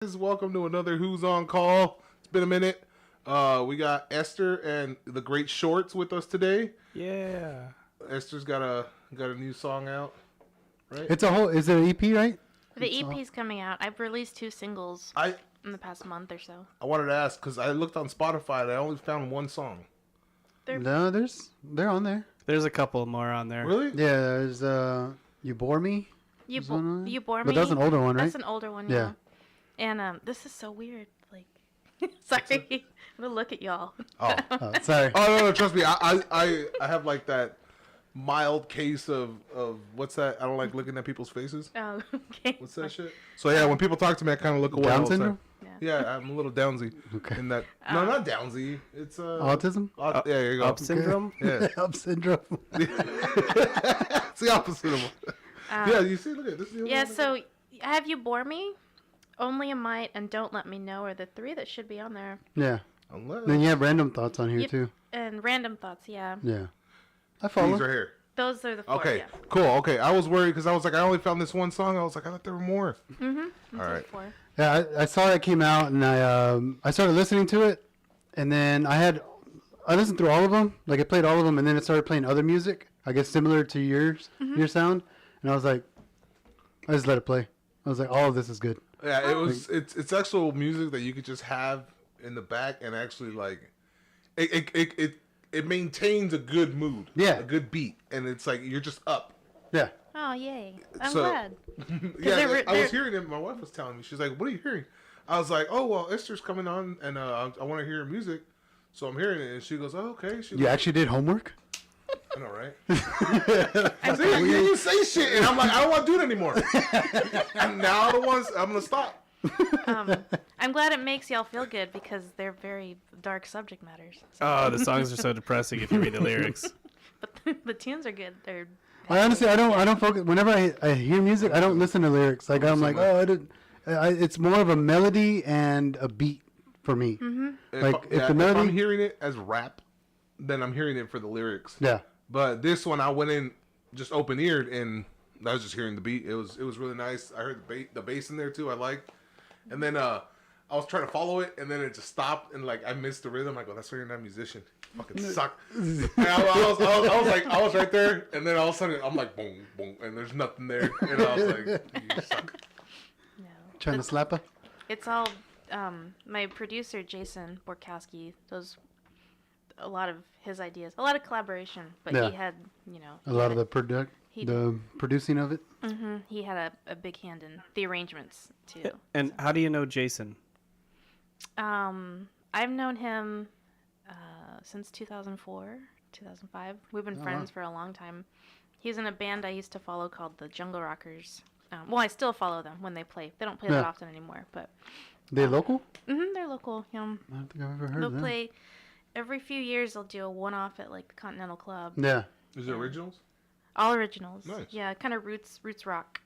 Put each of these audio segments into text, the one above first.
Welcome to another Who's on Call. It's been a minute. We got Esther and the Great Shorts with us today. Yeah. Esther's got a new song out, right? It's a whole. Is it an EP, right? The EP's coming out. I've released 2 singles in the past month or so. I wanted to ask because I looked on Spotify and I only found one song. No, they're on there. There's a couple more on there. Really? Yeah, there's You Bore Me. You Bore Me. But that's an older one, right? That's an older one, yeah. And this is so weird. Like, sorry, I'm gonna look at y'all. Oh, sorry. Oh no, trust me. I have like that mild case of what's that? I don't like looking at people's faces. Oh, okay. What's that shit? So yeah, when people talk to me, I kind of look away. Down all the time. syndrome? Yeah, I'm a little downsy. Okay. In that, no, not downsy. It's Autism? Yeah, there you go. Up syndrome? Yeah. Up syndrome. It's the opposite of it. Yeah, you see, look at this. Yeah, so have You Bore Me? Only a Might and Don't Let Me Know are the 3 that should be on there. Yeah. Unless... Then you have Random Thoughts on here, too. And Random Thoughts, yeah. Yeah. I follow. These are here. Those are the 4, Okay, yeah. cool. Okay, I was worried because I was like, I only found this one song. I was like, I thought there were more. Mm-hmm. All right. 4. Yeah, I saw it came out, and I started listening to it, and then I listened through all of them. Like, I played all of them, and then it started playing other music, I guess similar to yours, your sound. And I was like, I just let it play. I was like, all of this is good. Yeah, it's actual music that you could just have in the back and actually like it maintains a good mood. Yeah. A good beat. And it's like you're just up. Yeah. Oh, yay. I'm So- glad. Yeah, I was hearing it, my wife was telling me, she's like, what are you hearing? I was like, oh well, Esther's coming on and I want to hear her music. So I'm hearing it and she goes, oh okay. You actually did homework? I know, right? See, you say shit, and I'm like, I don't want to do it anymore. And now I'm gonna stop. I'm glad it makes y'all feel good because they're very dark subject matters. So. Oh, the songs are so depressing if you read the lyrics. But the tunes are good. They're. I honestly, I don't focus. Whenever I hear music, I don't listen to lyrics. Like I'm like, oh, it's more of a melody and a beat for me. Mm-hmm. If I'm hearing it as rap, then I'm hearing it for the lyrics. Yeah. But this one, I went in just open eared, and I was just hearing the beat. It was really nice. I heard the bass in there too. I liked, and then I was trying to follow it, and then it just stopped, and like I missed the rhythm. I go, that's why you're not a musician. You fucking suck. And I was right there, and then all of a sudden I'm like, boom, boom, and there's nothing there, and I was like, you suck. No. Trying to slap her. It's all my producer Jason Borkowski does a lot of his ideas, a lot of collaboration, but Yeah. he had A lot of the producing of it. Mm-hmm. He had a big hand in the arrangements too. And how do you know Jason? I've known him since 2004, 2005. We've been friends for a long time. He's in a band I used to follow called the Jungle Rockers. Well, I still follow them when they play. They don't play that often anymore, but They local? Mm-hmm, they're local. I don't think I've ever heard They'll of them. play every few years. They'll do a one-off at like the Continental Club. Yeah. Is it originals? All originals. Nice. Yeah, kind of roots rock.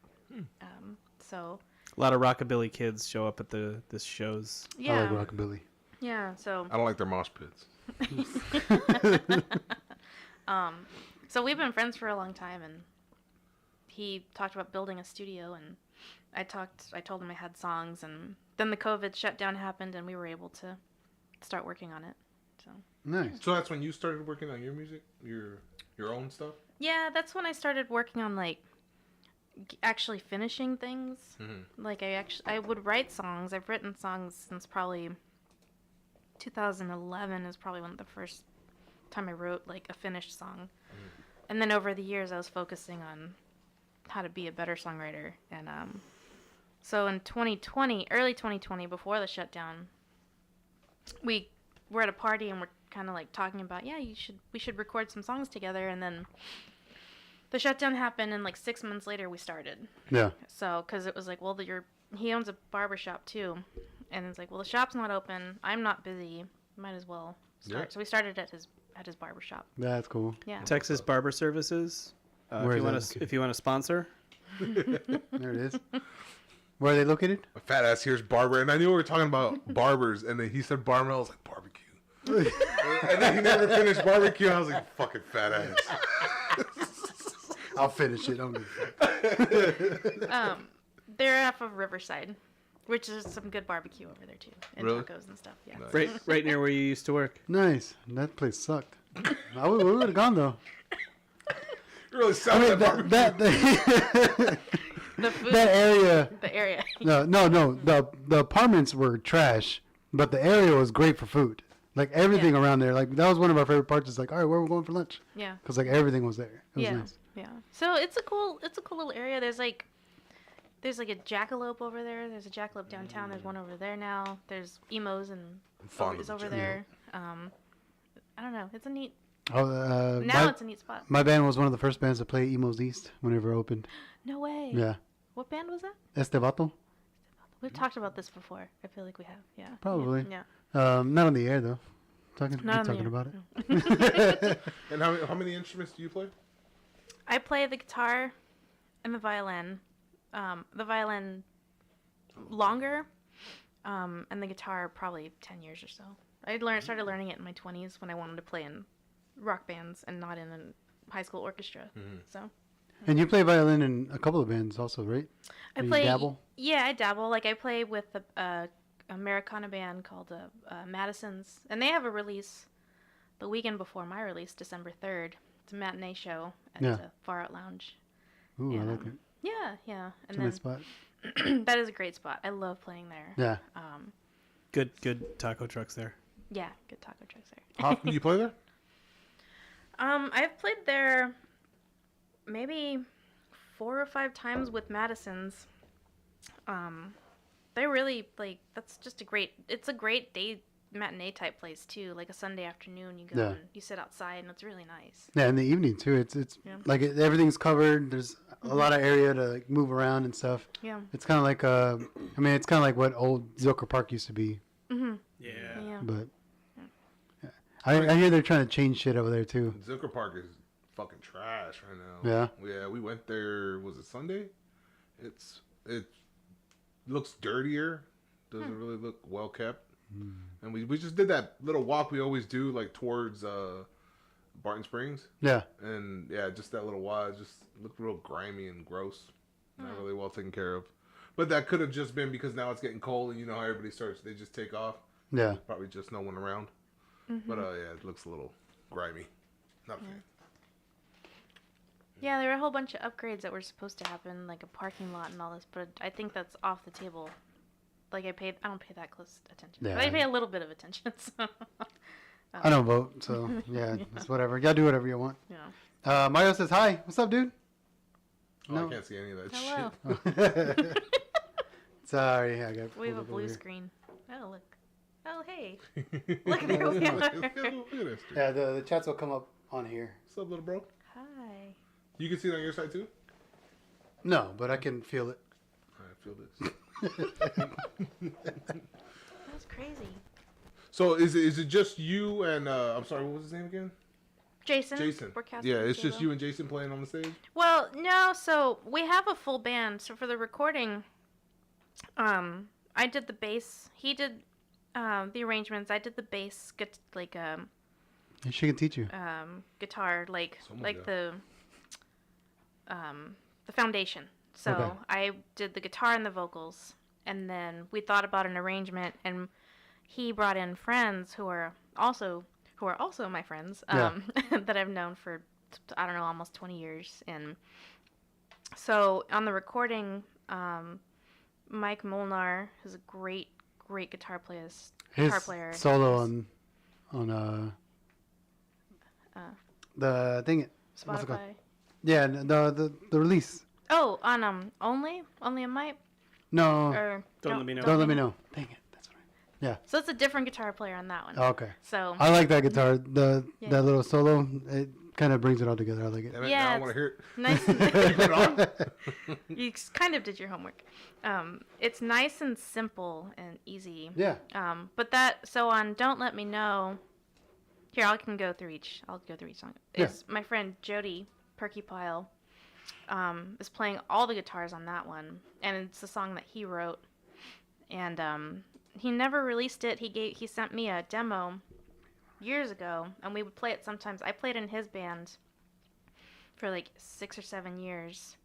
So. A lot of rockabilly kids show up at the shows. Yeah. I like rockabilly. Yeah. So. I don't like their mosh pits. So we've been friends for a long time, and he talked about building a studio, and I told him I had songs, and then the COVID shutdown happened, and we were able to start working on it. So. Nice. So that's when you started working on your music, your own stuff. Yeah, that's when I started working on like actually finishing things. Mm-hmm. Like I would write songs. I've written songs since probably 2011 is probably when the first time I wrote like a finished song. And then over the years I was focusing on how to be a better songwriter. And so in 2020, early 2020, before the shutdown, we were at a party and we're kind of like talking about, we should record some songs together. And then the shutdown happened, and like 6 months later we started. Yeah. So, because it was like, well, he owns a barbershop too. And it's like, well, the shop's not open. I'm not busy. Might as well start. Yeah. So we started at his barbershop. That's cool. Yeah. Texas Barber Services. Where If you want to sponsor. There it is. Where are they located? A fat ass here's barber, and I knew we were talking about barbers, and then he said barber. I was like barbecue, and then he never finished barbecue. I was like fucking fat ass. I'll finish it. I'm good. They're off of Riverside. Which is some good barbecue over there too, and Really? tacos and stuff. Yeah. Nice. Right near where you used to work. Nice. That place sucked. We would have gone though. You really I sound mean, that The food. that area. The area. No. The apartments were trash, but the area was great for food. Like everything around there. Like that was one of our favorite parts. Is like, all right, where are we going for lunch? Yeah. Because like everything was there. It was Yeah. nice. Yeah. So it's a cool little area. There's like a jackalope over there. There's a jackalope downtown. There's one over there now. There's emos and fond is of over the there. I don't know. It's a neat. Oh, Now it's a neat spot. my band was one of the first bands to play Emos East whenever it opened. No way. Yeah. What band was that? Este Vato? We've talked about this before. I feel like we have. Yeah. Probably. Yeah. Not on the air though. Not We're on the talking air. about it. And how many instruments do you play? I play the guitar and the violin. The violin longer, and the guitar probably 10 years or so. Started learning it in my 20s when I wanted to play in rock bands and not in a high school orchestra. So And you play violin in a couple of bands also, right? I You play. dabble? Yeah, I dabble. Like I play with a Americana band called Madison's, and they have a release the weekend before my release, December 3rd. It's a matinee show at Yeah. the Far Out Lounge. Ooh, I And, like it. Yeah. It's And a nice spot. that is a great spot. I love playing there. Yeah. Good taco trucks there. Yeah, good taco trucks there. How often do you play there? I've played there maybe 4 or 5 times with Madison's. They really that's just it's a great day matinee type place too. Like a Sunday afternoon, you go Yeah. and you sit outside and it's really nice. Yeah, in the evening too. It's Yeah. like everything's covered. There's a lot of area to like, move around and stuff. Yeah. It's kind of like it's kind of like what old Zilker Park used to be. Mhm. Yeah. Yeah. But yeah. I hear they're trying to change shit over there too. Zucker Park is fucking trash right now. Yeah. Yeah, we went there. Was it Sunday? It looks dirtier. Doesn't really look well kept. And we just did that little walk we always do, like towards Barton Springs. Yeah. And yeah, just that little walk it just looked real grimy and gross. Not really well taken care of. But that could have just been because now it's getting cold and you know how everybody starts, they just take off. Yeah. Probably just no one around. But yeah, it looks a little grimy. Not a fan. Yeah, there were a whole bunch of upgrades that were supposed to happen, like a parking lot and all this, but I think that's off the table. Like I don't pay that close attention. Yeah. But I pay a little bit of attention. So. I don't vote, so yeah, it's whatever. Y'all do whatever you want. Yeah. Mario says hi. What's up, dude? Oh, No. I can't see any of that Hello. shit. Sorry, I got. We have a pulled up blue over here. screen. Oh look. Oh hey. Look, there we Look are. at this. Yeah, the chats will come up on here. What's up, little bro? Hi. You can see it on your side too? No, but I can feel it. I feel this. That's crazy. So is it just you and I'm sorry, what was his name again? Jason. Jason. We're casting Yeah, it's just Solo. you and Jason playing on the stage. Well, no. So we have a full band. So for the recording, I did the bass. He did the arrangements. I did the bass, She can teach you. guitar, Someone like got- the foundation. So Okay. I did the guitar and the vocals, and then we thought about an arrangement, and he brought in friends who are also my friends that I've known for I don't know almost 20 years, and so on the recording, Mike Molnar is a great guitar player. His solo He's- on the thing. What's it called? Spotify. Yeah, the release. Oh, on only a mic No, or Don't Let Me Know. don't let me know. Dang it, that's right. So it's a different guitar player on that one. Oh, okay. So I like that guitar. Yeah. That little solo. It kind of brings it all together. I like it. Damn it, Yeah, now I it's- want to hear it. nice. You put it on? You kind of did your homework. It's nice and simple and easy. Yeah. But so on Don't Let Me Know. Here, I'll go through each song. Yeah. It's my friend Jody Perkypile is playing all the guitars on that one, and it's a song that he wrote. And he never released it. He sent me a demo years ago, and we would play it sometimes. I played in his band for like 6 or 7 years.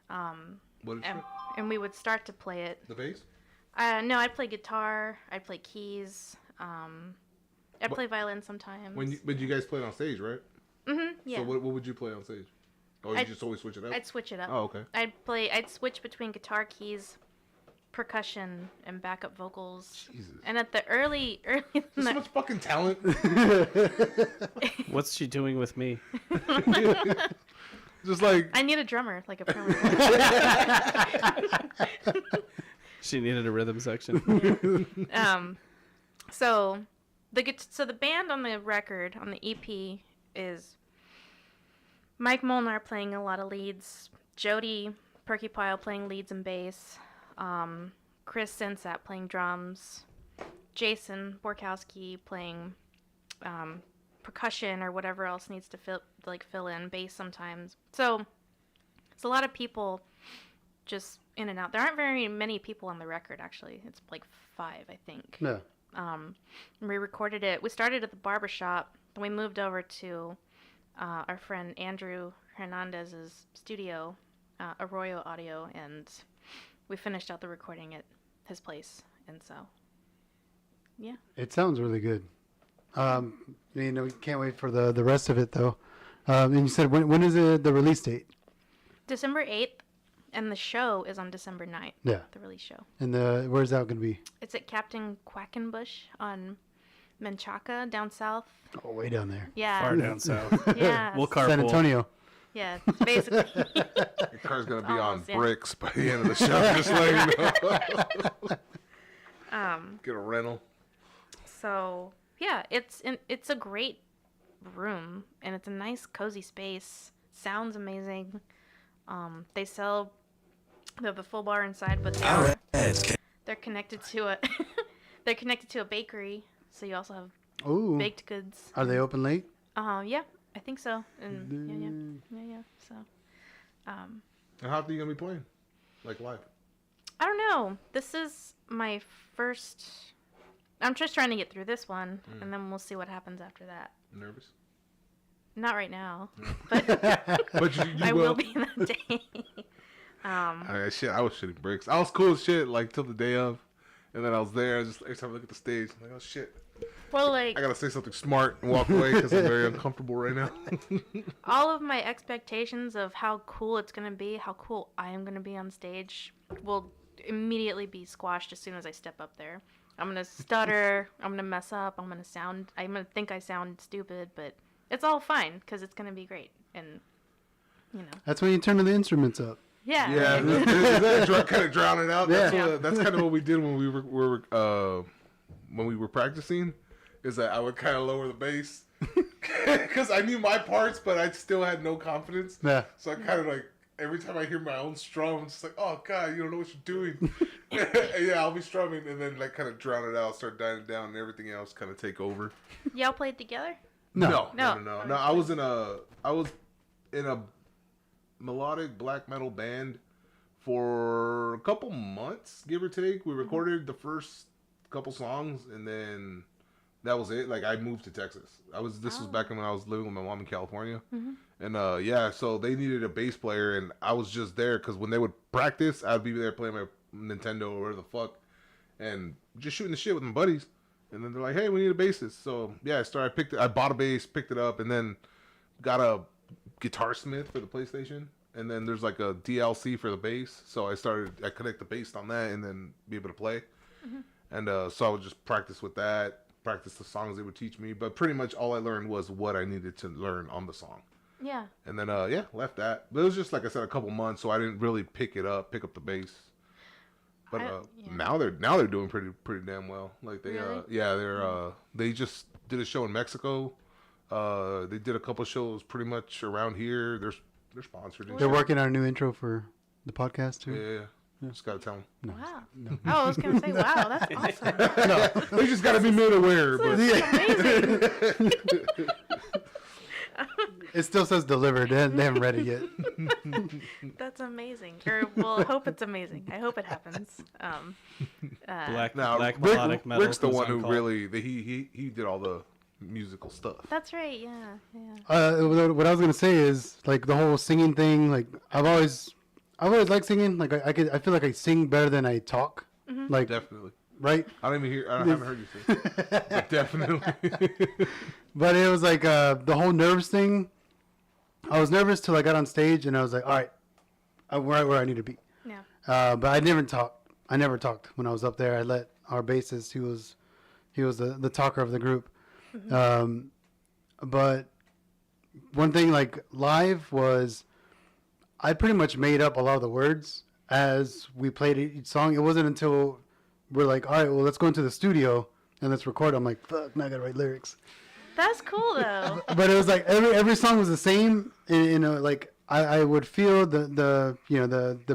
What is it? And we would start to play it. The bass? No, I play guitar. I play keys. I play violin sometimes. But you guys played on stage, right? Yeah. So what would you play on stage? Or you just always switch it up? I'd switch it up. Oh, okay. I'd switch between guitar, keys, percussion, and backup vocals. Jesus. And at the early There's so much fucking talent. What's she doing with me? Just like I need a drummer, like a permanent. She needed a rhythm section. So the band on the record on the EP is Mike Molnar playing a lot of leads, Jody Perkypile playing leads and bass, Chris Sensat playing drums, Jason Borkowski playing percussion or whatever else needs to fill in, bass sometimes. So it's a lot of people just in and out. There aren't very many people on the record, actually. It's like 5, I think. Yeah. We recorded it. We started at the barbershop, then we moved over to our friend Andrew Hernandez's studio, Arroyo Audio, and we finished out the recording at his place. And so, yeah. It sounds really good. We can't wait for the rest of it, though. And you said, when is the release date? December 8th, and the show is on December 9th. Yeah. The release show. And where's that going to be? It's at Captain Quackenbush on Menchaca, down south. Oh, way down there. Yeah. Far down south. Yeah. We'll carpool. San Antonio. Yeah, basically. your car's gonna be Almost, on yeah. bricks by the end of the show. Just letting you know. Get a rental. So yeah, it's a great room, and it's a nice cozy space. Sounds amazing. They sell the full bar inside, but they're connected to a they're connected to a bakery, so you also have Ooh. baked goods. Are they open late? Yeah, I think so. And yeah. So, And how often are you gonna be playing? Like live? I don't know. This is my first. I'm just trying to get through this one, and then we'll see what happens after that. Nervous? Not right now, but But you I will be that day. I was shitting bricks. I was cool as shit like till the day of, and then I was there. Just every time I look at the stage, I'm like, oh shit. Well, like I gotta say something smart and walk away because I'm very uncomfortable right now. all of my expectations of how cool it's gonna be, how cool I am gonna be on stage, will immediately be squashed as soon as I step up there. I'm gonna stutter. I'm gonna mess up. I'm gonna think I sound stupid, but it's all fine because it's gonna be great. And That's when you turn the instruments up. yeah. Yeah, that kind of drown it out. That's, Yeah. that's kind of what we did when we were practicing. Is that I would kind of lower the bass because I knew my parts, but I still had no confidence. Yeah. So I kind of like every time I hear my own strum, it's just like, oh god, you don't know what you're doing. Yeah, I'll be strumming and then like kind of drown it out, start dying down, and everything else kind of take over. Y'all played together? No. No. I was in a melodic black metal band for a couple months, give or take. We recorded the first couple songs, and then that was it. Like I moved to Texas. This was back when I was living with my mom in California, and so they needed a bass player, and I was just there because when they would practice, I'd be there playing my Nintendo or whatever the fuck, and just shooting the shit with my buddies. And then they're like, "Hey, we need a bassist." So yeah, I bought a bass, picked it up, and then got a Guitar Smith for the PlayStation. And then there's like a DLC for the bass. So I connect the bass on that, and then be able to play. And so I would just practice with that, practice the songs they would teach me. But pretty much all I learned was what I needed to learn on the song. Yeah. And then left that. But it was just like I said, a couple months, so I didn't really pick up the bass. But now they're doing pretty damn well. Like they Really? they just did a show in Mexico. They did a couple shows pretty much around here. They're sponsored. And They're shit. working on a new intro for the podcast too. Yeah. Just gotta tell them. Wow. Oh, I was gonna say, wow, that's awesome. No, they just gotta be made aware. But That's amazing. It still says delivered. They haven't read it yet. That's amazing. I hope it's amazing. I hope it happens. Black Rick, melodic metal. Rick's the who's one on who call. really he did all the musical stuff. That's right. Yeah. What I was gonna say is like the whole singing thing. Like I've always liked singing. Like I feel like I sing better than I talk. Like, Definitely. right? I haven't heard you say it. But definitely. But it was like the whole nerves thing. I was nervous till I got on stage, and I was like, all right, I'm right where I need to be. Yeah. But I never talked. I never talked when I was up there. I let our bassist, he was the talker of the group. But one thing, like, live was, I pretty much made up a lot of the words as we played each song. It wasn't until we're like, all right, well, let's go into the studio and let's record. I'm like, fuck, now I gotta write lyrics. That's cool though. But it was like every song was the same. And, like I would feel the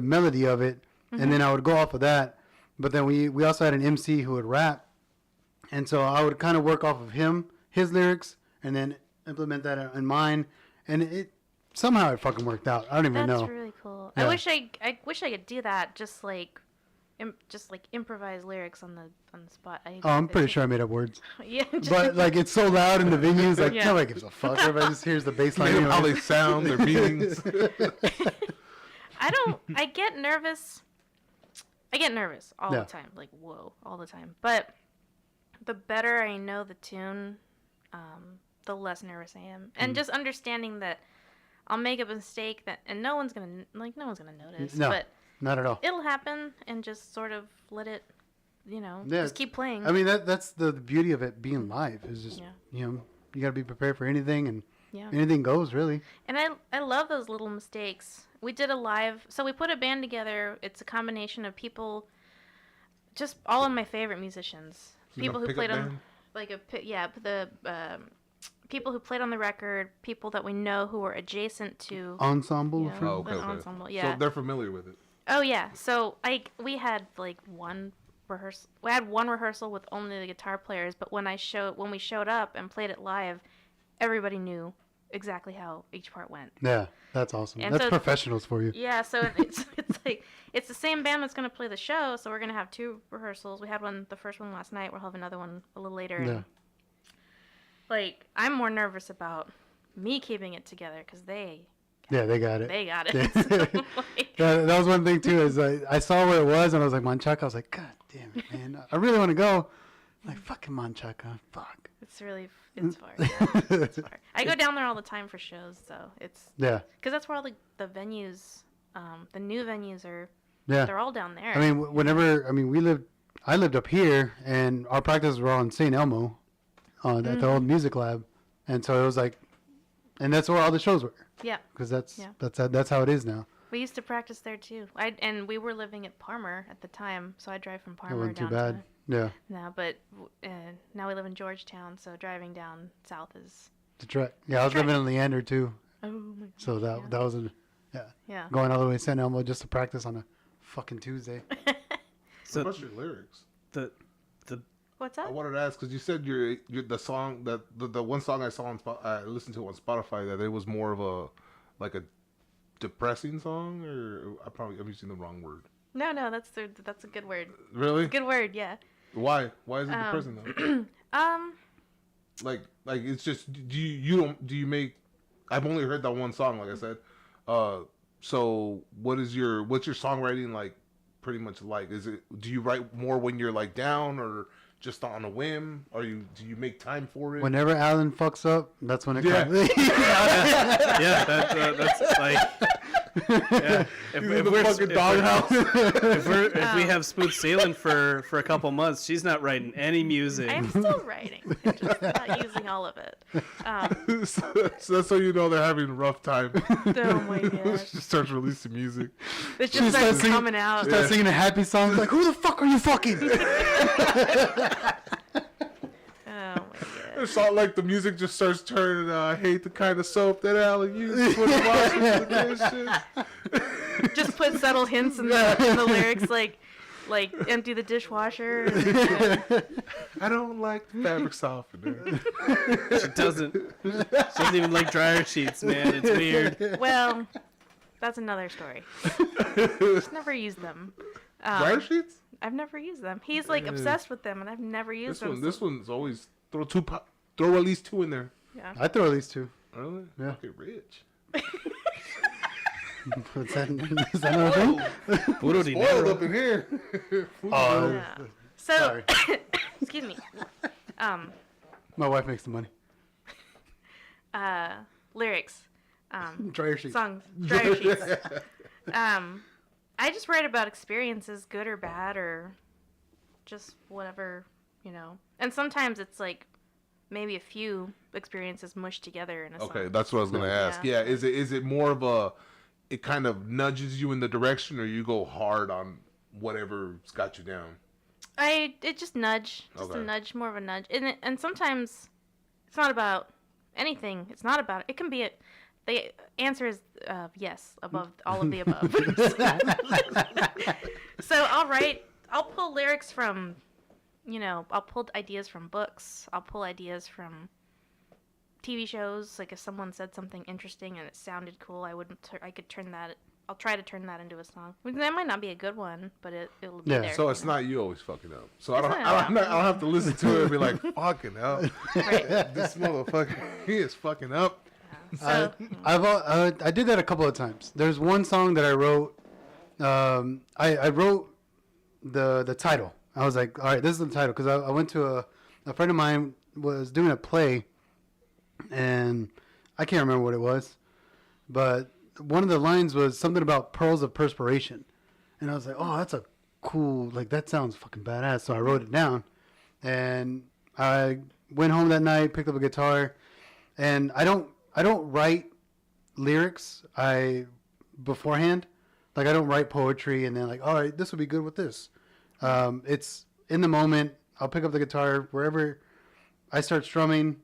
melody of it, and then I would go off of that. But then we also had an MC who would rap, and so I would kind of work off of his lyrics, and then implement that in mine, and it somehow it fucking worked out. I don't even know. That's really cool. Yeah. I wish I could do that. Just like improvise lyrics on the spot. I'm pretty sure I made up words. Yeah. But like it's so loud in the venues, like Yeah. nobody gives a fuck. Everybody just hears the bass line. How Anyway. they sound, their meanings. I get nervous. I get nervous all Yeah. the time. Like, whoa, all the time. But the better I know the tune, the less nervous I am. And just understanding that I'll make a mistake and no one's gonna notice. No. But Not at all. it'll happen, and just sort of let it, Yeah, just keep playing. I mean that's the beauty of it being live is just you gotta be prepared for anything, and Yeah. anything goes really. And I love those little mistakes. We did a live, so we put a band together. It's a combination of people, just all of my favorite musicians. People who played on, the people who played on the record, people that we know who were adjacent to Ensemble. Yeah. for- Oh, okay, an okay. ensemble. Yeah. So they're familiar with it. Oh yeah. So we had like one rehearsal. We had one rehearsal with only the guitar players, but when we showed up and played it live, everybody knew exactly how each part went. Yeah, that's awesome. And That's so- professionals for you. Yeah, so it's like it's the same band that's gonna play the show, so we're gonna have two rehearsals. We had the first one last night. We'll have another one a little later. Yeah. And, like, I'm more nervous about me keeping it together because they got it. got it. Yeah. So, like, That was one thing too. Is I saw where it was, and I was like, Manchaca. I was like, God damn it, man! I really want to go. I'm like, fucking Manchaca, fuck. it's far. Yeah, it's far. I go down there all the time for shows, so it's Yeah, because that's where all the venues, the new venues are. yeah. They're all down there. I mean, I lived up here, and our practices were all in St. Elmo, at the old music lab, and so it was like, and that's where all the shows were, yeah. because that's how it is now. We used to practice there too. And we were living at Parmer at the time, so I drive from It Parmer wasn't too down bad. Yeah, now. But now we live in Georgetown, so driving down south is. the track. Yeah, I was living in Leander too, Oh my. so that was Yeah. going all the way to St. Elmo just to practice on a fucking Tuesday. So What's your lyrics? the What's I up? wanted to ask because you said your the song that the one song I saw I listened to on Spotify that it was more of a depressing song, or I'm using the wrong word. No, that's a good word. Really? Good word, yeah. Why is it depressing though? Like it's just do you make? I've only heard that one song, like I said. So what's your songwriting like? Pretty much like, do you write more when you're like down or just on a whim? Do you make time for it? Whenever Alan fucks up, that's when it Yeah. comes. yeah, that's like yeah. If we're fucking doghouse. if we have smooth sailing for a couple months, she's not writing any music. I'm still writing, I'm just not using all of it. so that's so you know they're having a rough time. Oh my gosh. She starts releasing music. It just starts coming out. Start singing a happy song. Like, who the fuck are you fucking? Oh my god. It's all like the music just starts turning. I hate the kind of soap that Alan uses when he washes the dishes. Just put subtle hints in the lyrics, like empty the dishwasher. I don't like the fabric softener. She doesn't even like dryer sheets, man. It's weird. Well, that's another story. Just never used them. Dryer sheets? I've never used them. He's like obsessed with them, and I've never used them. This one's always throw at least 2 in there. Yeah. I throw at least 2. Really? Yeah. Okay, rich. What's that? Is that another thing? Puro Spoiled dinero. up in here. Oh, Yeah. So, sorry. excuse me. My wife makes the money. Lyrics. Dryer sheets. Songs. Dryer sheets. I just write about experiences, good or bad, or just whatever, you know. And sometimes it's like maybe a few experiences mushed together in a song. Okay, that's what I was gonna ask. Yeah. Yeah, is it more of a, it kind of nudges you in the direction, or you go hard on whatever's got you down? It just nudge, just Okay. a nudge, more of a nudge, and sometimes it's not about anything. It's not about. It can be the answer is yes, above all of the above. So I'll pull lyrics from, you know, I'll pull ideas from books. I'll pull ideas from TV shows. Like if someone said something interesting and it sounded cool, I could turn that. I'll try to turn that into a song. That might not be a good one, but it'll be Yeah. there. So it's you know? not you always fucking up. So I don't not. I don't have to listen to it and be like, fucking hell, Right. this motherfucker, he is fucking up. So, I did that a couple of times. There's one song that I wrote. I wrote the title. I was like, all right, this is the title, because I went to a friend of mine was doing a play, and I can't remember what it was, but one of the lines was something about pearls of perspiration, and I was like, oh, that's a cool, like that sounds fucking badass. So I wrote it down, and I went home that night, picked up a guitar, and I don't write lyrics beforehand. Like I don't write poetry and then like, all right, this would be good with this. It's in the moment. I'll pick up the guitar wherever I start strumming.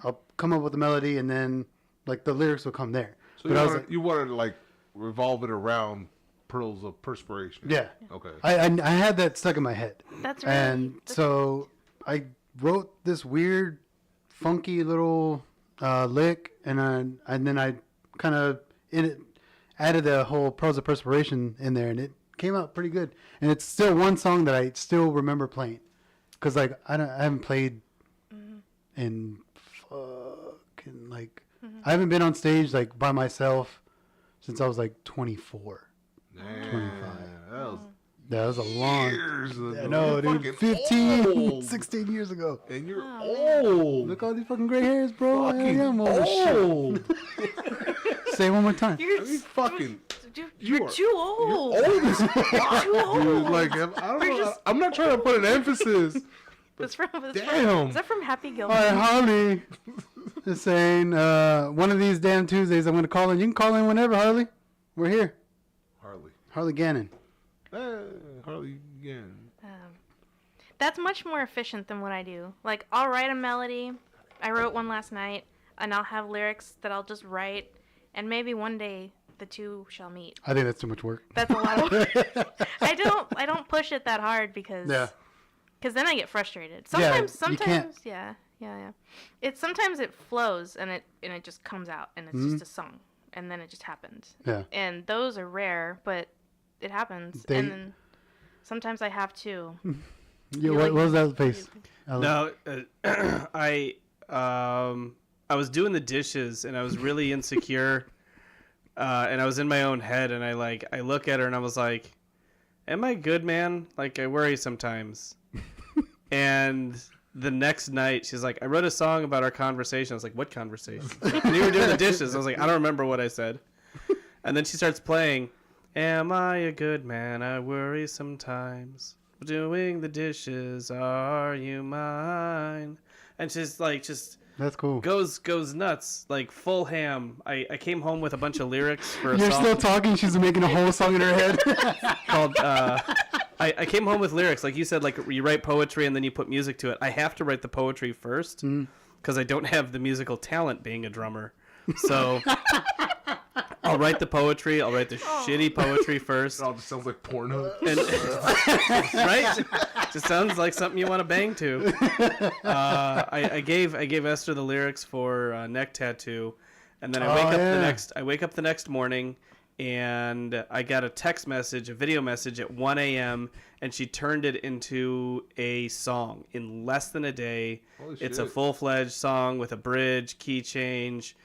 I'll come up with the melody, and then like the lyrics will come there. So But I was like, you wanted to like revolve it around pearls of perspiration. yeah. Okay. I had that stuck in my head, that's really. and so I wrote this weird, funky little lick, and then I kind of added the whole pearls of perspiration in there, and it came out pretty good. And it's still one song that I still remember playing, because like I haven't played in fucking like I haven't been on stage like by myself since I was like 24. Damn, 25. that was That was a long. years ago. I know, You're dude. fucking 15, old. 16 years ago. And you're Oh, old. Look all these fucking gray hairs, bro. I fucking am old as shit. old. Say it one more time. You're, I mean, fucking. you're are- too old. You're old as fuck, Too old. dude. Like, I don't We're know. just- I'm not trying to put an emphasis. That's from, Damn. is that from Happy Gilmore? All right, Harley is saying one of these damn Tuesdays I'm going to call in. You can call in whenever, Harley. We're here. Harley Gannon. Harley again. That's much more efficient than what I do. Like, I'll write a melody. I wrote one last night, and I'll have lyrics that I'll just write, and maybe one day the two shall meet. I think that's too much work. That's a lot of work. I don't push it that hard because then I get frustrated. Sometimes you can't. yeah. Sometimes it flows and it just comes out and it's just a song and then it just happens. Yeah. And those are rare, but it happens. And then sometimes I have to. Yeah, what was that face? No, I was doing the dishes and I was really insecure, and I was in my own head, and I look at her and I was like, "Am I good, man? Like I worry sometimes." And the next night she's like, "I wrote a song about our conversation." I was like, "What conversation?" And you were doing the dishes. I was like, "I don't remember what I said." And then she starts playing, "Am I a good man? I worry sometimes. Doing the dishes, are you mine?" And she's like, just That's cool. goes nuts, like full ham. I came home with a bunch of lyrics for a You're song still talking. She's making a whole song in her head. called. I came home with lyrics, like you said, like you write poetry and then you put music to it. I have to write the poetry first because I don't have the musical talent being a drummer. So I'll write the poetry. I'll write the shitty poetry first. It all just sounds like porno. And, right? Just sounds like something you want to bang to. I gave Esther the lyrics for Neck Tattoo, and then I wake up the next morning, and I got a text message, a video message at 1 a.m., and she turned it into a song in less than a day. Holy It's a shit. full-fledged song with a bridge, key change,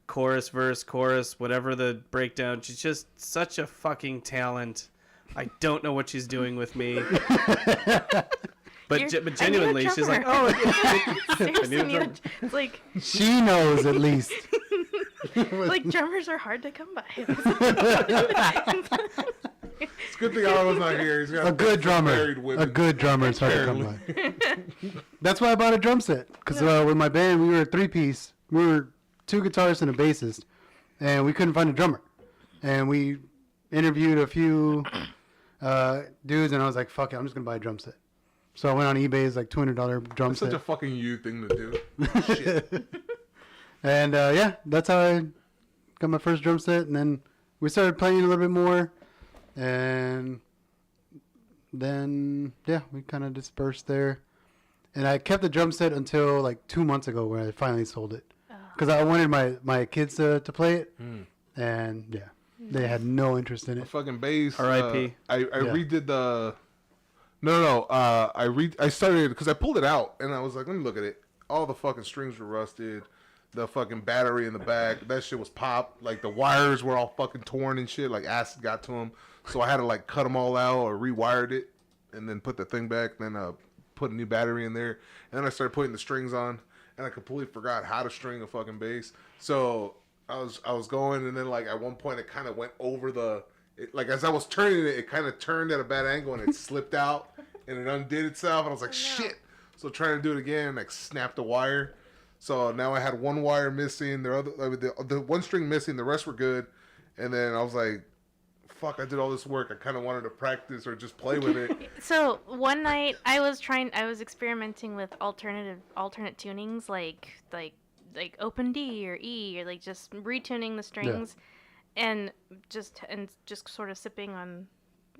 chorus, verse, chorus, whatever the breakdown. She's just such a fucking talent. I don't know what she's doing with me. But genuinely, she's like, oh, Seriously, it's like She knows at least. like drummers are hard to come by. It's a good thing Arlo's not here. He's got A good drummer. married women. A good drummer is hard to come by. That's why I bought a drum set. Because with my band, we were a 3-piece. We were 2 guitarists and a bassist. And we couldn't find a drummer. And we interviewed a few dudes, and I was like, fuck it, I'm just going to buy a drum set. So I went on eBay, it's like $200 drum That's set. such a fucking you thing to do. Shit. And yeah, that's how I got my first drum set. And then we started playing a little bit more. And then, yeah, we kind of dispersed there. And I kept the drum set until like 2 months ago when I finally sold it. Because I wanted my kids to play it. And yeah, they had no interest in The it. fucking bass. R.I.P. I redid the. No. I started because I pulled it out and I was like, let me look at it. All the fucking strings were rusted. The fucking battery in the back, that shit was popped. Like the wires were all fucking torn and shit. Like acid got to them, so I had to like cut them all out or rewired it, and then put the thing back. Then put a new battery in there, and then I started putting the strings on, and I completely forgot how to string a fucking bass. So I was going, and then like at one point it kind of went over like as I was turning it, it kind of turned at a bad angle and it slipped out and it undid itself. And I was like, shit. So trying to do it again, like snapped a wire. So now I had one wire missing, the one string missing, the rest were good. And then I was like, fuck, I did all this work. I kind of wanted to practice or just play with it. So one night I was experimenting with alternate tunings like open D or E, or like just retuning the strings. And just sort of sipping on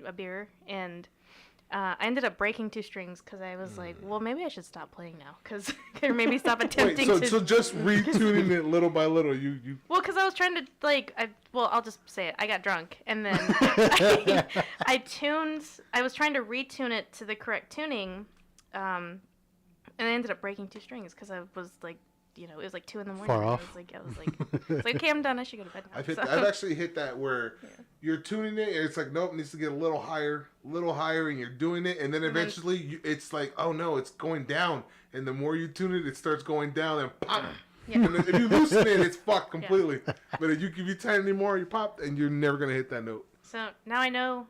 a beer, and I ended up breaking 2 strings because I was like, well, maybe I should stop playing now, or maybe stop attempting Wait, to. So just retuning it little by little, you. Well, because I was trying to I'll just say it. I got drunk, and then I was trying to retune it to the correct tuning, and I ended up breaking 2 strings because I was like. It was like 2 a.m. Far off. I was like, okay, I'm done. I should go to bed now. I've actually hit that where you're tuning it, and it's like, nope, it needs to get a little higher, and you're doing it, and then eventually it's like, oh no, it's going down, and the more you tune it, it starts going down, and pop. Yeah. And if you loosen it, it's fucked completely. But if you tighten it anymore, you pop, and you're never gonna hit that note. So now I know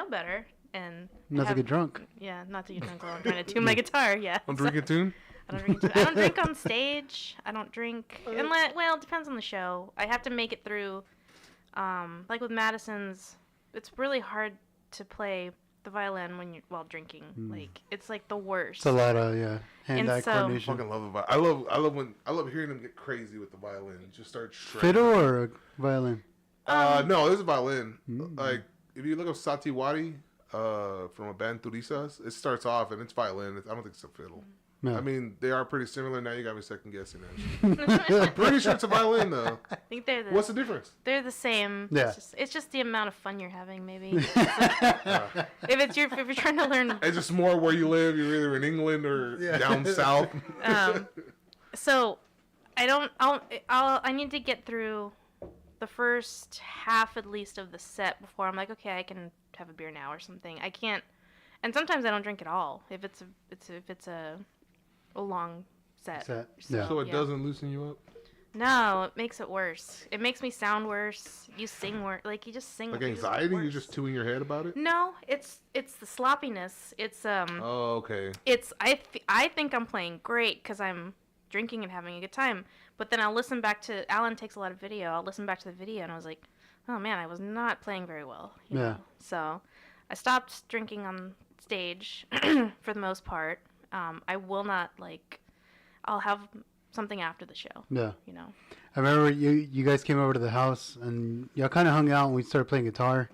better, and Not to get drunk. Yeah, not to get drunk while I'm trying to tune my guitar. Yeah. I'm drinking tune. I don't drink on stage. I don't drink it depends on the show. I have to make it through. Like with Madison's, it's really hard to play the violin while drinking. Like it's like the worst. It's a lot of hand-eye I coordination. fucking love the violin. I love hearing them get crazy with the violin. You just start shredding. Fiddle or a violin? No, there's a violin. Like if you look up Sati Wadi, from a band Turisas, it starts off and it's violin. I don't think it's a fiddle. No. I mean, they are pretty similar. Now you got me second guessing. I'm pretty sure it's a violin though. I think they're the. What's the difference? They're the same. Yeah. It's just the amount of fun you're having, maybe. If you're trying to learn. It's just more where you live. You're either in England or down south. So, I need to get through the first half at least of the set before I'm like, okay, I can have a beer now or something. I can't, and sometimes I don't drink at all if it's a long set. Yeah. So it doesn't loosen you up. No, it makes it worse. It makes me sound worse. You sing worse. Like you just sing. Like you anxiety, worse. you're just chewing your head about it. No, it's the sloppiness. It's Oh, okay. It's I think I'm playing great because I'm drinking and having a good time. But then I'll listen back to Alan takes a lot of video. I'll listen back to the video and I was like, oh man, I was not playing very well. You know? So I stopped drinking on stage for the most part. I will not I'll have something after the show. Yeah. You know. I remember you guys came over to the house and y'all kind of hung out and we started playing guitar,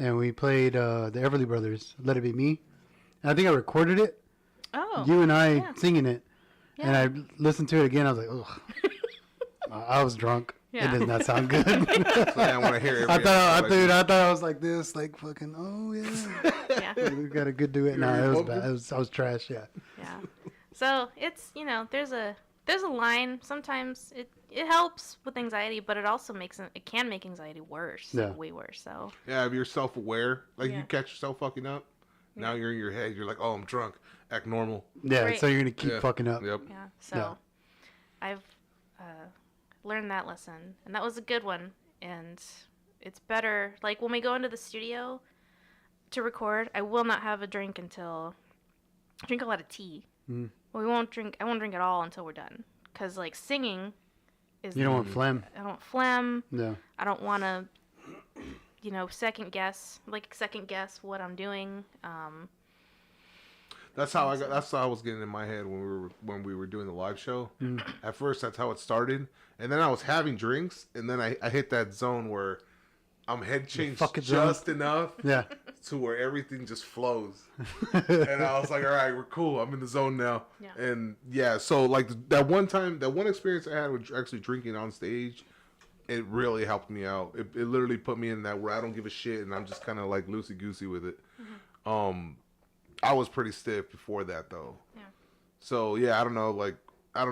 and we played the Everly Brothers, Let It Be Me. And I think I recorded it. Oh. You and I singing it. Yeah. And I listened to it again. I was like, ugh. I was drunk. Yeah. It does not sound good. So I want to hear. I thought I was like this, like fucking. Oh yeah. Yeah. We got a good duet now. It was bad. I was trash. Yeah. Yeah. So it's there's a line. Sometimes it helps with anxiety, but it also it can make anxiety worse, Yeah. like, way worse. So Yeah, if you're self-aware, like Yeah. you catch yourself fucking up, now you're in your head. You're like, oh, I'm drunk. Act normal. Yeah, Right. so you're gonna keep Yeah. fucking up. Yep. yeah, so Yeah. I've learned that lesson, and that was a good one. And it's better, like when we go into the studio to record, I will not have a drink until drink a lot of tea. Mm. Well, I won't drink at all until we're done, because like singing is You don't want phlegm. I don't phlegm. Yeah. I don't want to, second guess what I'm doing. That's how That's how I was getting in my head when we were doing the live show. Mm. At first, that's how it started, and then I was having drinks, and then I hit that zone where I'm head changed fucking just enough Yeah. to where everything just flows. And I was like, all right, we're cool. I'm in the zone now. Yeah. And yeah, so like that one experience I had with actually drinking on stage, it really helped me out. It literally put me in that where I don't give a shit and I'm just kind of like loosey goosey with it. Mm-hmm. I was pretty stiff before that though. Yeah. So yeah, I don't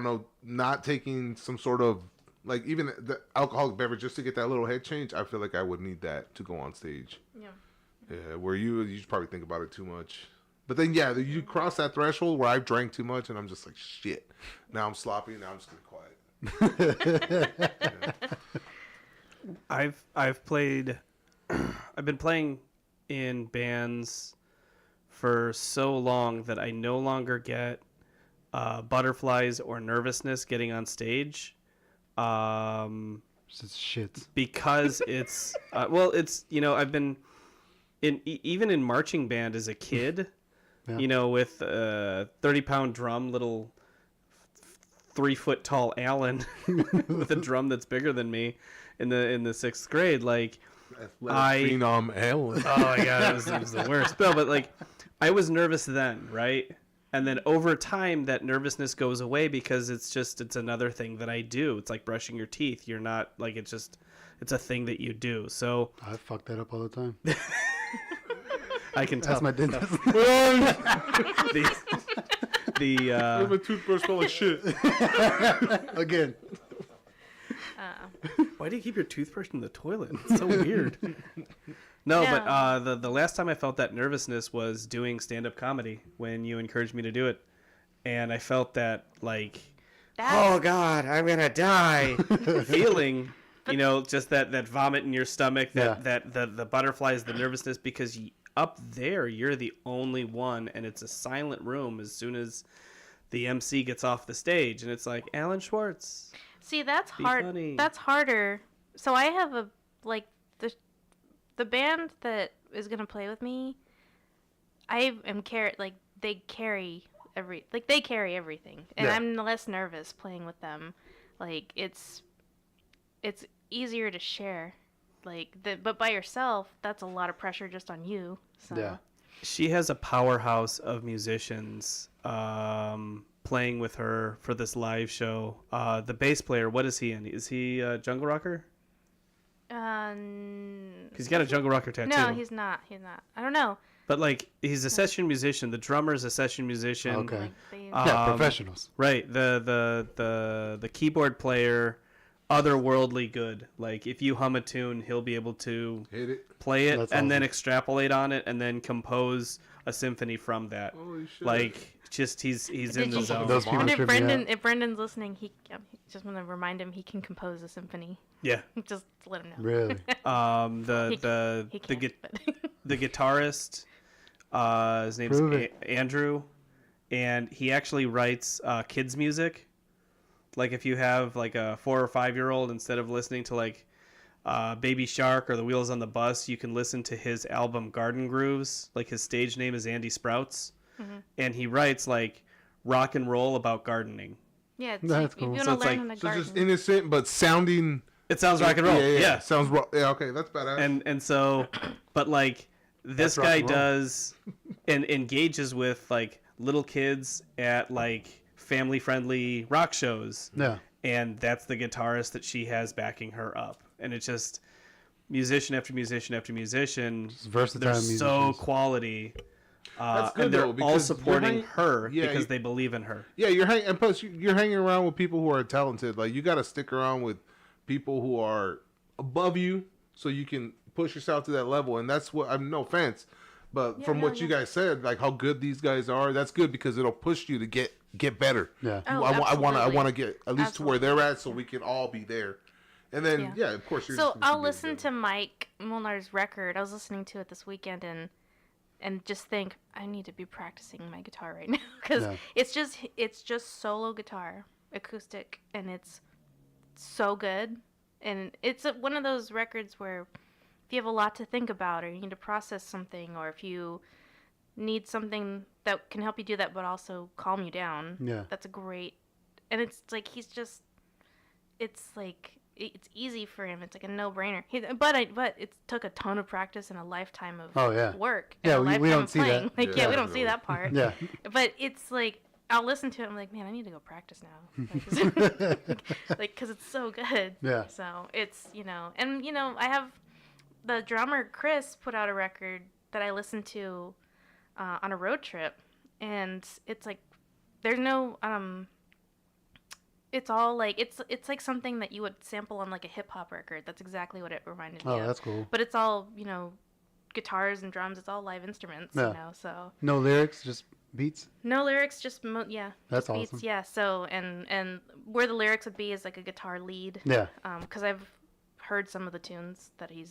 know, not taking some sort of like even the alcoholic beverage just to get that little head change. I feel like I would need that to go on stage. Yeah. Yeah, where you probably think about it too much. But then yeah, you cross that threshold where I've drank too much and I'm just like shit. Now I'm sloppy. Now I'm just gonna quiet. I've played. I've been playing in bands for so long that I no longer get butterflies or nervousness getting on stage. Just shit. Because it's it's I've been even in marching band as a kid, with a 30-pound drum, little 3-foot tall Alan with a drum that's bigger than me in the 6th grade. Like Phenom Alan. oh my god, it was the worst. No, but like I was nervous then, right? And then over time, that nervousness goes away because it's another thing that I do. It's like brushing your teeth. You're not like, it's a thing that you do. So I fuck that up all the time. I can tell. That's my dentist. My toothbrush smell like shit. Again. Why do you keep your toothbrush in the toilet? It's so weird. No, but the last time I felt that nervousness was doing stand-up comedy when you encouraged me to do it. And I felt that, like, oh, God, I'm going to die feeling, just that vomit in your stomach, that the butterflies, the nervousness, because up there, you're the only one, and it's a silent room as soon as the MC gets off the stage. And it's like, Alan Schwartz. See, that's Be hard. funny. That's harder. So I have the band that is gonna play with me. I am they carry everything, and Yeah. I'm less nervous playing with them. Like it's easier to share. But by yourself, that's a lot of pressure just on you. So. Yeah. She has a powerhouse of musicians playing with her for this live show. The bass player, what is he in? Is he a jungle rocker? He's got a jungle rocker tattoo. No, he's not. I don't know. But like, he's a session musician. The drummer is a session musician. Okay. Like Yeah, professionals. Right. The keyboard player, otherworldly good. Like if you hum a tune, he'll be able to Hit it. play it That's and then awesome. extrapolate on it and then compose a symphony from that. Holy shit. Like just he's in Did the you- zone. Those people And trip me out. if Brendan's listening, he just want to remind him he can compose a symphony. Yeah. Just let him know. Really? The He can't, but the guitarist, his name's Prove it. Andrew, and he actually writes kids music. Like if you have like a 4 or 5-year-old, instead of listening to like Baby Shark or The Wheels on the Bus, you can listen to his album Garden Grooves. Like his stage name is Andy Sprouts, and he writes like rock and roll about gardening. yeah, it's That's if cool. you So want it's to learn like- in the So garden. just innocent but sounding. It sounds rock and roll. Yeah. Sounds yeah. Okay, that's badass. And so, but like this That's rock guy and roll. does and engages with like little kids at like family friendly rock shows. Yeah. And that's the guitarist that she has backing her up. And it's just musician after musician after musician. Versatile They're so musicians. quality. That's good, and they're though, all because you're supporting hanging- her Yeah, because you- they believe in her. Yeah, and plus you're hanging around with people who are talented. Like you got to stick around with people who are above you, so you can push yourself to that level. And that's what I'm. No offense, but Yeah, from no, what you yeah. guys said, like how good these guys are, that's good because it'll push you to get better. Yeah. Oh, I want absolutely. to get at least to where they're at, so we can all be there. And then yeah, of course. You're So just gonna I'll keep listen getting to Mike Molnar's record. I was listening to it this weekend and just think I need to be practicing my guitar right now because Yeah. it's just solo guitar, acoustic, and it's so good. And it's one of those records where if you have a lot to think about or you need to process something or if you need something that can help you do that but also calm you down, Yeah. that's a great. And it's like it's like it's easy for him. It's like a no-brainer. But it took a ton of practice and a lifetime of Oh, yeah. work. Yeah, and a we lifetime don't of see that. playing. Like, Yeah, we don't see definitely. that part. Yeah. But it's like I'll listen to it. I'm like, man, I need to go practice now. Like, because it's so good. Yeah. So it's and I have the drummer Chris put out a record that I listened to on a road trip, and it's like there's no it's all like it's like something that you would sample on like a hip hop record. That's exactly what it reminded me Oh, of. that's cool. But it's all guitars and drums. It's all live instruments. Yeah. So No lyrics, just beats. no lyrics, just That's just beats. awesome. Yeah. So and where the lyrics would be is like a guitar lead. Yeah. Because I've heard some of the tunes that he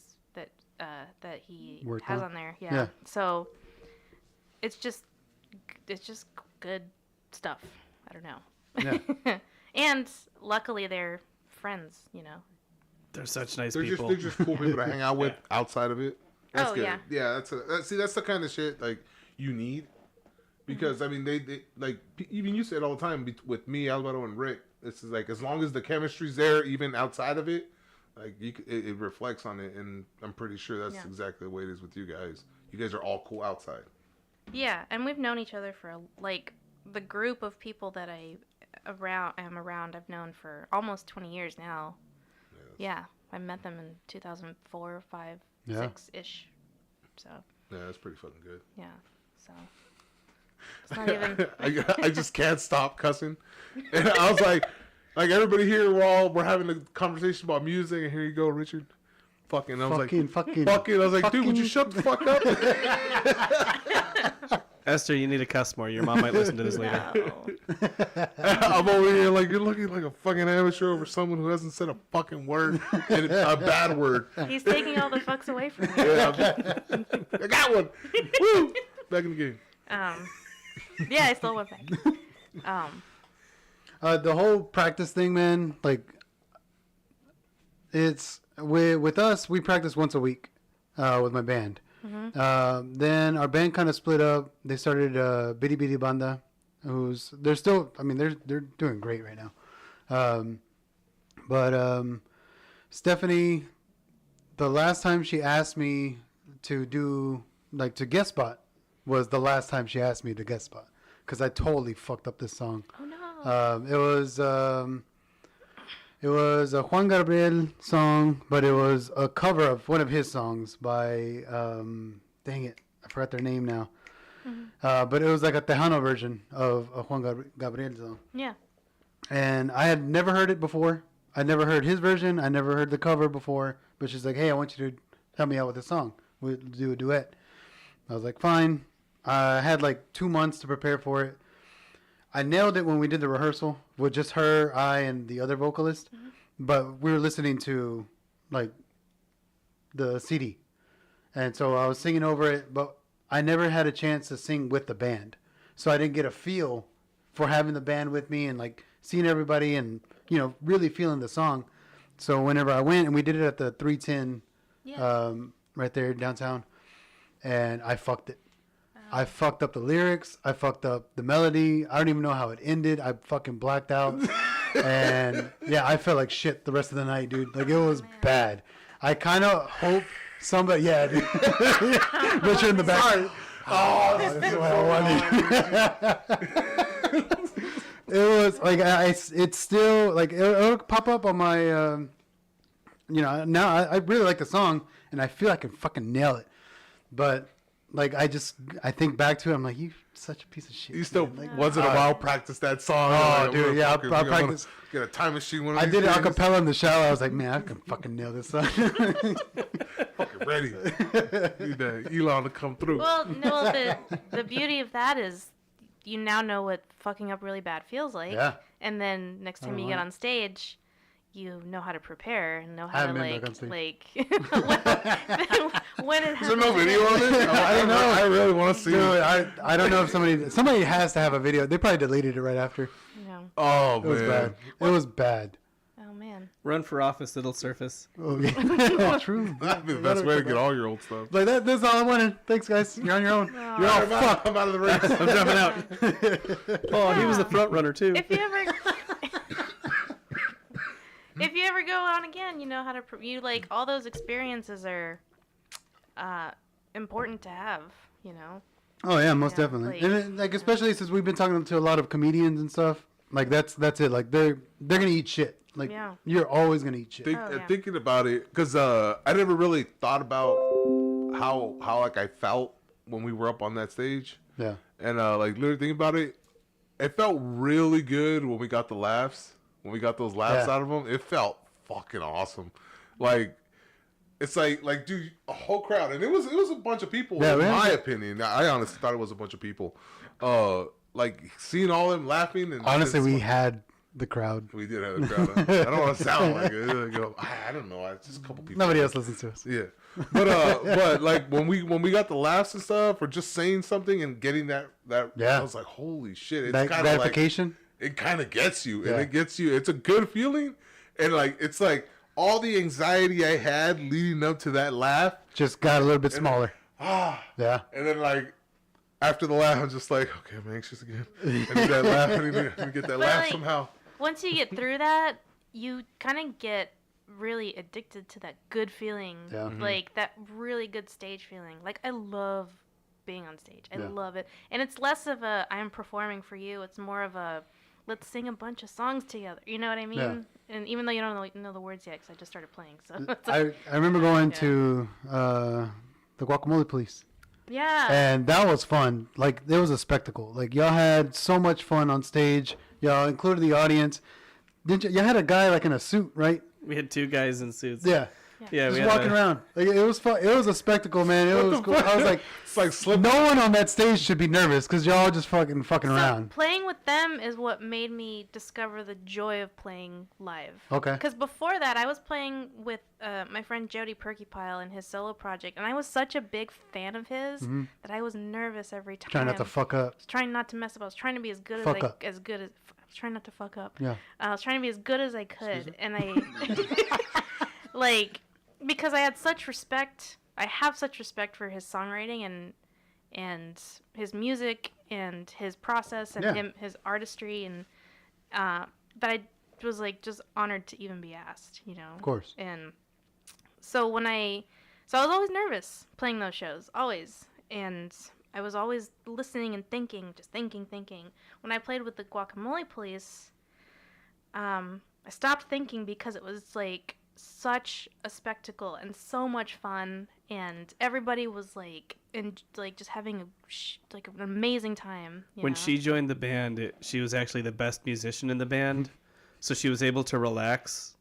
Worked has on? on there. Yeah. Yeah. So it's just good stuff. I don't know. Yeah. And luckily they're friends. They're such nice they're people. just cool people to hang out with outside of it. That's Oh, good. yeah. Yeah, that's the kind of shit like you need because I mean they like even you say it all the time with me, Alvaro, and Rick. This is like as long as the chemistry's there, even outside of it, like it reflects on it, and I'm pretty sure that's Yeah. exactly the way it is with you guys. You guys are all cool outside. Yeah, and we've known each other for like the group of people that am around. I've known for almost 20 years now. Yeah, I met them in 2004, 5, Yeah. 6 ish. So Yeah, that's pretty fucking good. yeah, so it's not even. I just can't stop cussing, and I was like everybody here, we're having a conversation about music, and here you go, Richard. Fucking, I was Fucking. fucking. I was like, dude, would you fucking- shut the fuck up? Esther, you need to cuss more. Your mom might listen to this later. No. I'm over here like you're looking like a fucking amateur over someone who hasn't said a fucking word and a bad word. He's taking all the fucks away from me. Yeah, I got one. Woo! Back in the game. Yeah, I still went back. The whole practice thing, man, like it's with us, we practice once a week with my band. Then our band kind of split up. They started Bitty Bitty Banda, they're still, I mean, they're doing great right now. But Stephanie, the last time she asked me to do to guest spot was the last time she asked me to guest spot because I totally fucked up this song. Oh no. It was a Juan Gabriel song, but it was a cover of one of his songs by, dang it, I forgot their name now. But it was like a Tejano version of a Juan Gabriel song. Yeah. And I had never heard it before. I never heard his version. I never heard the cover before. But she's like, hey, I want you to help me out with this song. We'll do a duet. I was like, fine. I had like 2 months to prepare for it. I nailed it when we did the rehearsal with just her, I, and the other vocalist. But we were listening to like the CD. And so I was singing over it, but I never had a chance to sing with the band. So I didn't get a feel for having the band with me and like seeing everybody and, really feeling the song. So whenever I went and we did it at the 310 Yeah. right there downtown, and I fucked it. I fucked up the lyrics. I fucked up the melody. I don't even know how it ended. I fucking blacked out. And yeah, I felt like shit the rest of the night, dude. Like it was bad. I kind of hope somebody, yeah, dude. Richard in the back. Sorry. Oh, this is what I wanted. It was like it's still like it'll pop up on my now I really like the song and I feel I can fucking nail it, but like I think back to it. I'm like, you such a piece of shit. You still man. Like, once in a while practice that song. Oh, like, dude, yeah, fucking- I we gotta practice. Get a time machine. One of I these did it a days. cappella in the shower. I was like, man, I can fucking nail this song. Fucking ready. Need that Elon to come through. Well, no, the beauty of that is you now know what fucking up really bad feels like. Yeah. And then next time you get on stage, you know how to prepare and know I how to haven't been back on stage. when it Is there happens. no video on it? I don't know. I really want to see Dude, it. I don't know if somebody has to have a video. They probably deleted it right after. No. Oh It was man. bad. It was bad. Oh man. Run for office, it'll surface. Oh, yeah. True. That'd be the best way to get all your old stuff. Like that's all I wanted. Thanks, guys. You're on your own. You're all fucked. I'm out of the race. I'm jumping out. Oh, he was the front runner too. If you ever if you ever go on again, you know how to you like all those experiences are important to have, you know. Oh yeah, most Yeah, definitely. like- And like especially since we've been talking to a lot of comedians and stuff. Like that's it. Like they're gonna eat shit. Like Yeah. you're always gonna eat shit. Thinking about it, because I never really thought about how like I felt when we were up on that stage, Yeah. and like literally thinking about it, it felt really good when we got the laughs. When we got those laughs Yeah. out of them, it felt fucking awesome. Like it's like dude, a whole crowd, and it was a bunch of people. Yeah, in man. my opinion, I honestly thought it was a bunch of people. Like seeing all them laughing, and Honestly, it's we like- had the crowd. we did have a crowd. I don't want to sound like it. I don't know. It's just a couple people. Nobody else listens to us. Yeah, but like when we got the laughs and stuff, or just saying something and getting that Yeah. I was like, holy shit! It's That kind of like gratification. it kind of gets you, and Yeah. it gets you. It's a good feeling, and like it's like all the anxiety I had leading up to that laugh, Just got a little bit smaller. ah, Yeah. and then like. After the laugh, I'm just like, okay, I'm anxious again. I need that laugh. I need to get that laugh like, somehow. Once you get through that, you kind of get really addicted to that good feeling. Yeah. Mhm. Like that really good stage feeling. Like I love being on stage. I Yeah. love it. And it's less of a I'm performing for you. It's more of a let's sing a bunch of songs together. You know what I mean? Yeah. And even though you don't know the words yet, because I just started playing. So it's like, I remember going Yeah. to the Guacamole Police. yeah. And that was fun. Like, it was a spectacle. Like, y'all had so much fun on stage. Y'all included the audience. Didn't you? You had a guy, like, in a suit, right? We had two guys in suits. Yeah. Yeah, we Just had walking around. Like, it was fun. It was a spectacle, man. It was cool. I was like, It's like slip. no one on that stage should be nervous because y'all just fucking So around. playing with them is what made me discover the joy of playing live. Okay. Because before that, I was playing with my friend Jody Perkypile and his solo project, and I was such a big fan of his that I was nervous every time. Trying not to fuck up. I was trying not to mess up. I was trying to be as good Fuck as up. I was trying not to fuck up. Yeah. I was trying to be as good as I could, and I like because I had such respect. I have such respect for his songwriting and his music and his process and Yeah. his artistry and that I was like just honored to even be asked, you know. Of course. And so I was always nervous playing those shows, always, and I was always listening and thinking. When I played with the Guacamole Police, I stopped thinking because it was like such a spectacle and so much fun, and everybody was like just having like an amazing time. When know? she joined the band, she was actually the best musician in the band, so she was able to relax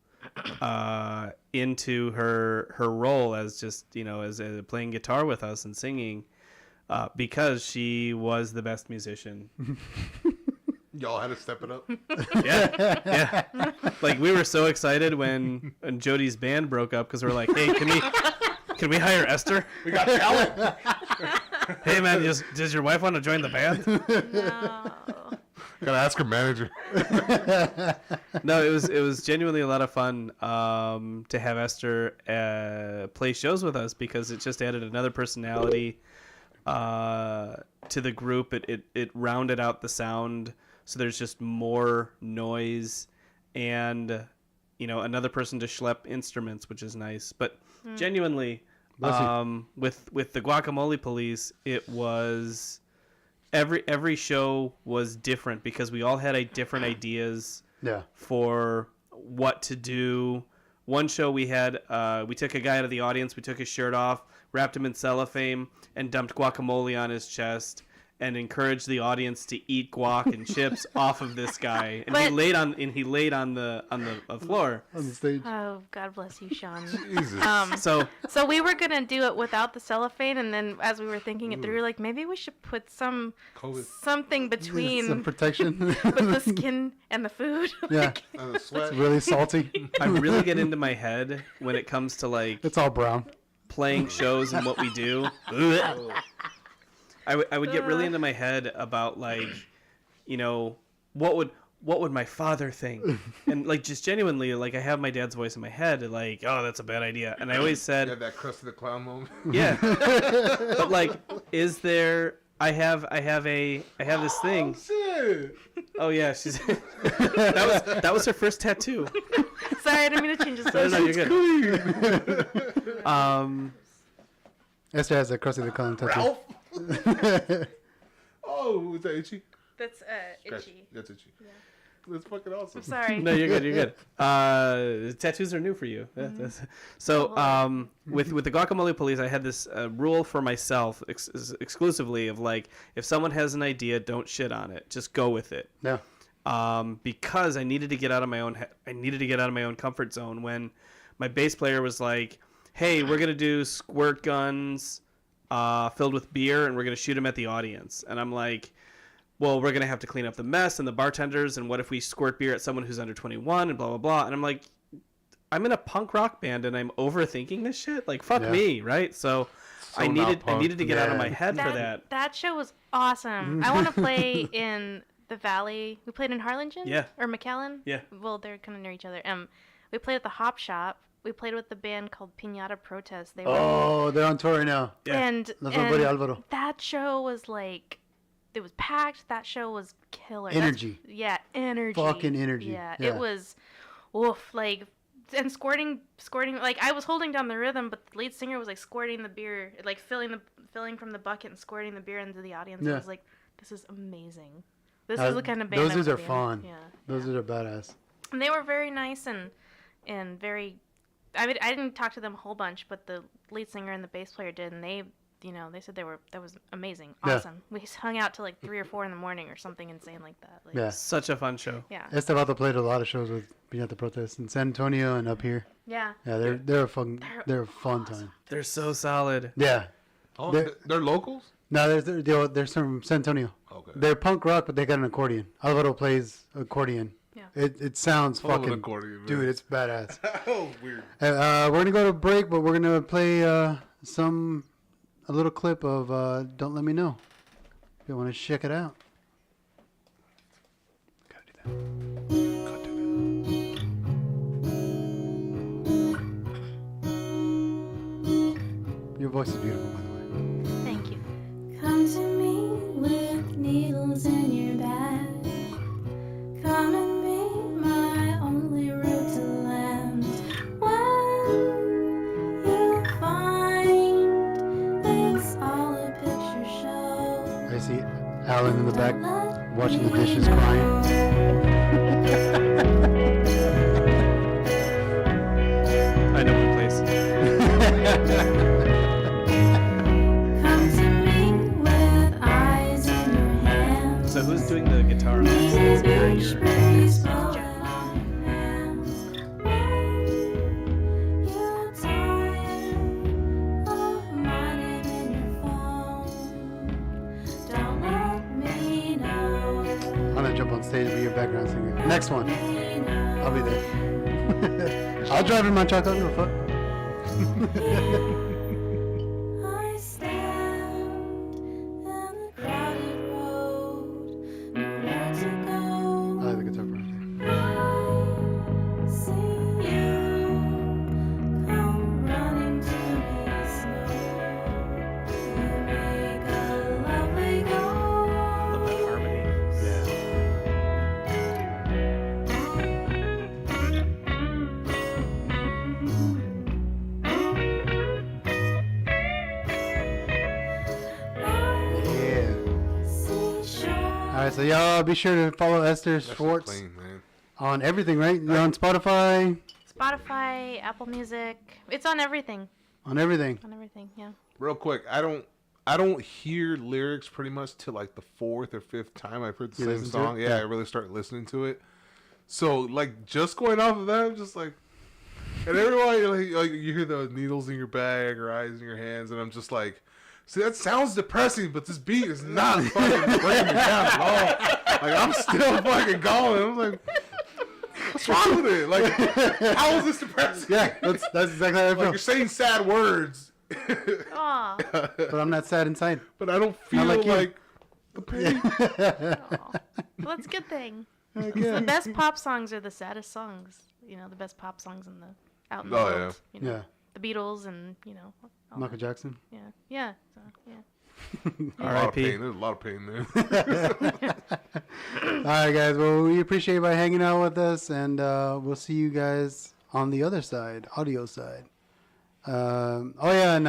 into her role as just as playing guitar with us and singing, because she was the best musician. Y'all had to step it up. Yeah. Like we were so excited when Jody's band broke up because we're like, hey, can we hire Esther? We got talent. Hey man, does your wife want to join the band? No. Gotta ask her manager. No, it was genuinely a lot of fun to have Esther play shows with us because it just added another personality to the group. It rounded out the sound, so there's just more noise and another person to schlep instruments, which is nice. But genuinely, with the Guacamole Police, it was every show was different because we all had different ideas Yeah. for what to do, One show we had, we took a guy out of the audience, we took his shirt off, wrapped him in cellophane, and dumped guacamole on his chest, and encouraged the audience to eat guac and chips off of this guy. And he laid on the floor on the stage. Oh, God bless you, Sean. Jesus. So we were gonna do it without the cellophane, and then as we were thinking it through, we were like, maybe we should put something Some between protection. with the skin and the food. Yeah, The sweat. it's really salty. I really get into my head when it comes to like It's all brown. playing shows and what we do. I would get really into my head about like, you know, what would my father think? And like just genuinely, like I have my dad's voice in my head, like, oh, that's a bad idea. And I always You said, had that crust of the clown moment. yeah. But like, is there? I have this thing. Shit. Oh yeah, she's that was her first tattoo. Sorry, I didn't mean to change the No, subject. you're good. Esther has a crusty the clown tattoo. Ralph. Oh, is that itchy? That's Scratch. itchy. That's itchy. That's fucking awesome. I'm sorry. No, you're good. You're good. Tattoos are new for you. So, with the guacamole police, I had this rule for myself exclusively of like, if someone has an idea, don't shit on it. Just go with it. Yeah. Because I needed to get out of my own comfort zone when my bass player was like, "Hey, we're gonna do squirt guns filled with beer, and we're gonna shoot them at the audience." And I'm like, well, we're going to have to clean up the mess and the bartenders, and what if we squirt beer at someone who's under 21 and blah, blah, blah. And I'm like, I'm in a punk rock band and I'm overthinking this shit. Like, fuck me, right? So I needed to get out of my head for that. That show was awesome. I want to play in the Valley. We played in Harlingen? Yeah. Or McAllen? Yeah. Well, they're kind of near each other. We played at the Hop Shop. We played with the band called Piñata Protest. They were, Oh, they're on tour right now. Yeah. and Nuestro buddy Alvaro. that show was like, it was packed. That show was killer. Energy. Energy. Fucking energy. Yeah, Yeah. it was, oof, like, and squirting, like, I was holding down the rhythm, but the lead singer was, like, squirting the beer, like, filling from the bucket and squirting the beer into the audience. Yeah. I was like, this is amazing. This is the kind of band those I dudes would are be in. fun. Yeah. Those dudes are badass. And they were very nice and very, I didn't talk to them a whole bunch, but the lead singer and the bass player did, and they, you know, they said that was amazing, Yeah. awesome. We hung out till like 3 or 4 in the morning or something insane like that. Like, Yeah. Such a fun show. Yeah. Estevato played a lot of shows with Piñata Protest in San Antonio and up here. Yeah. Yeah, they're a fun time. They're so solid. Yeah. Oh, They're- they're locals? No, they're from San Antonio. Okay. They're punk rock, but they got an accordion. Alvaro plays accordion. Yeah. It sounds I love an fucking accordion, man. dude. It's badass. Oh, weird. We're gonna go to break, but we're gonna play a little clip of "Don't Let Me Know." If you want to check it out. Gotta do that. Gotta do that. Your voice is beautiful, by the way. Thank you. Come to me with needles in your bag. Come and be my only road to land. When you find it's all a picture show. I see Alan in the back Let watching the me dishes know. crying. I know one place. Come to me with eyes in your hands. So who's doing the guitar on this? It's very good. Beach breeze blowing on your hands. When you're tired of my name in your phone, don't let me know. I'm gonna jump on stage and be your background singer. Next one, I'll be there. I'll drive in my truck. I don't give a fuck. I stand in the crowded road, nowhere to go. I like the guitar part. I see you come running to me slow. You make a lovely Love that harmony. Yeah. seashore. All right, so y'all be sure to follow Esther That's Schwartz clean, man. on everything, right? You're on Spotify. Spotify, Apple Music. It's on everything. On everything. On everything, yeah. Real quick, I don't hear lyrics pretty much till like the 4th or 5th time I've heard the You same listen to song. it? Yeah, Yeah. I really start listening to it. So like just going off of that, I'm just like, and everyone like you hear the needles in your bag or eyes in your hands, and I'm just like, see, that sounds depressing, but this beat is not fucking breaking me down at all. Like I'm still fucking going. I'm like, what's wrong with it? Like, how is this depressing? Yeah, that's exactly how I Like feel. you're saying sad words. Aw. But I'm not sad inside. But I don't feel like like, you. the pain. Aw. Well, that's a good thing. The best pop songs are the saddest songs. You know, the best pop songs in the out in the Oh, world. yeah. You know, Yeah. the Beatles and all Michael Jackson. that. Yeah. So, yeah. A lot of R.I.P. pain. There's a lot of pain there. All right, guys. Well, we appreciate you by hanging out with us, and we'll see you guys on the other side, audio side. Oh yeah, and